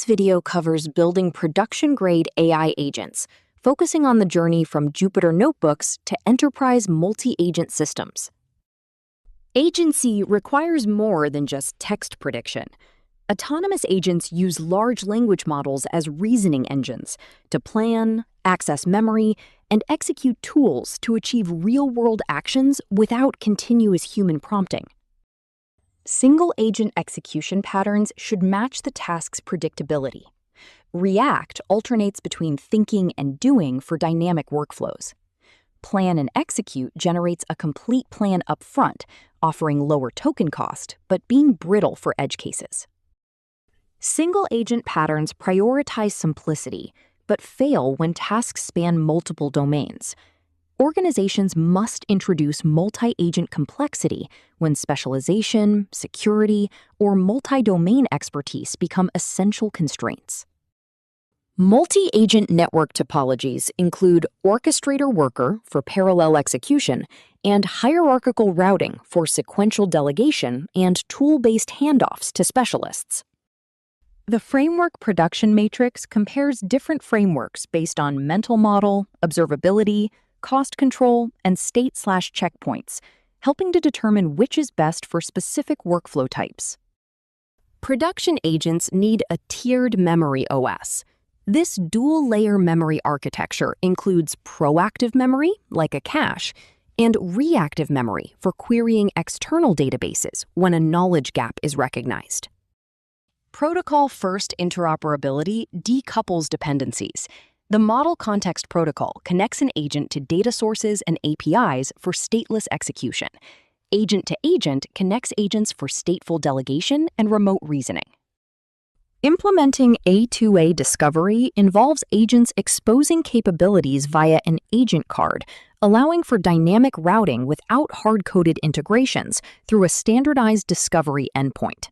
This video covers building production-grade AI agents, focusing on the journey from Jupyter notebooks to enterprise multi-agent systems. Agency requires more than just text prediction. Autonomous agents use large language models as reasoning engines to plan, access memory, and execute tools to achieve real-world actions without continuous human prompting. Single-agent execution patterns should match the task's predictability. React alternates between thinking and doing for dynamic workflows. Plan and execute generates a complete plan up front, offering lower token cost, but being brittle for edge cases. Single-agent patterns prioritize simplicity, but fail when tasks span multiple domains. Organizations must introduce multi-agent complexity when specialization, security, or multi-domain expertise become essential constraints. Multi-agent network topologies include orchestrator worker for parallel execution and hierarchical routing for sequential delegation and tool-based handoffs to specialists. The framework production matrix compares different frameworks based on mental model, observability, cost control, and state/checkpoints, helping to determine which is best for specific workflow types. Production agents need a tiered memory OS. This dual-layer memory architecture includes proactive memory, like a cache, and reactive memory for querying external databases when a knowledge gap is recognized. Protocol-first interoperability decouples dependencies. The Model Context Protocol connects an agent to data sources and APIs for stateless execution. Agent-to-agent connects agents for stateful delegation and remote reasoning. Implementing A2A discovery involves agents exposing capabilities via an agent card, allowing for dynamic routing without hard-coded integrations through a standardized discovery endpoint.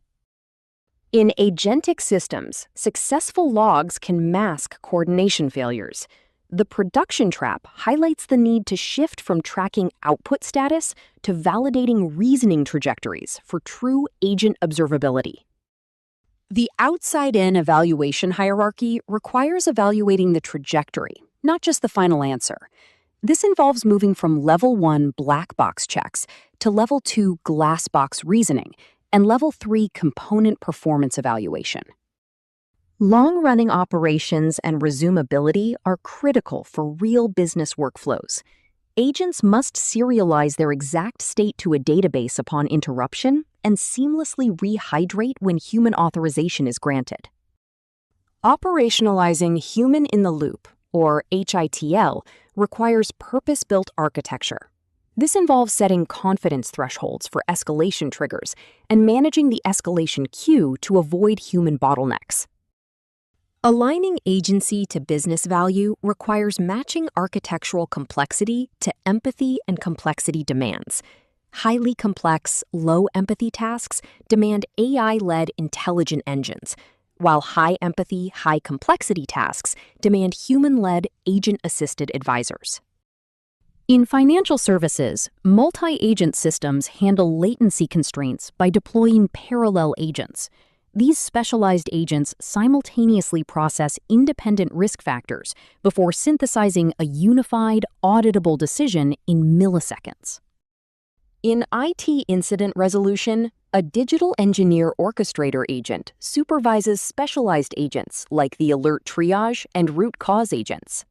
In agentic systems, successful logs can mask coordination failures. The production trap highlights the need to shift from tracking output status to validating reasoning trajectories for true agent observability. The outside-in evaluation hierarchy requires evaluating the trajectory, not just the final answer. This involves moving from Level 1 black box checks to Level 2 glass box reasoning, and Level 3 component performance evaluation. Long-running operations and resumability are critical for real business workflows. Agents must serialize their exact state to a database upon interruption and seamlessly rehydrate when human authorization is granted. Operationalizing human-in-the-loop, or HITL, requires purpose-built architecture. This involves setting confidence thresholds for escalation triggers and managing the escalation queue to avoid human bottlenecks. Aligning agency to business value requires matching architectural complexity to empathy and complexity demands. Highly complex, low-empathy tasks demand AI-led intelligent engines, while high-empathy, high-complexity tasks demand human-led, agent-assisted advisors. In financial services, multi-agent systems handle latency constraints by deploying parallel agents. These specialized agents simultaneously process independent risk factors before synthesizing a unified, auditable decision in milliseconds. In IT incident resolution, a digital engineer orchestrator agent supervises specialized agents like the alert triage and root cause agents.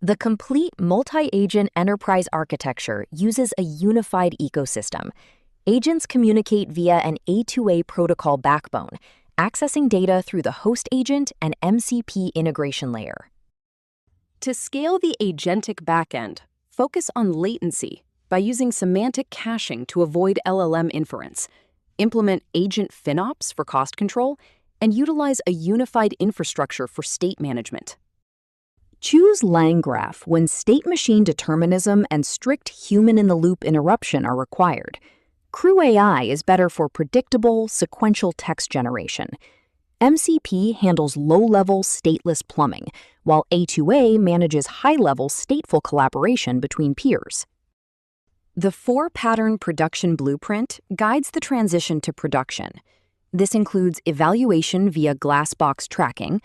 The complete multi-agent enterprise architecture uses a unified ecosystem. Agents communicate via an A2A protocol backbone, accessing data through the host agent and MCP integration layer. To scale the agentic backend, focus on latency by using semantic caching to avoid LLM inference, implement agent FinOps for cost control, and utilize a unified infrastructure for state management. Choose LangGraph when state machine determinism and strict human-in-the-loop interruption are required. Crew AI is better for predictable, sequential text generation. MCP handles low-level stateless plumbing, while A2A manages high-level stateful collaboration between peers. The 4-pattern production blueprint guides the transition to production. This includes evaluation via glass-box tracking,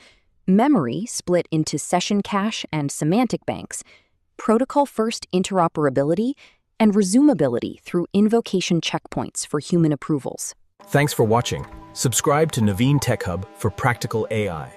memory split into session cache and semantic banks, protocol-first interoperability, and resumability through invocation checkpoints for human approvals. Thanks for watching. Subscribe to Naveen Tech Hub for practical AI.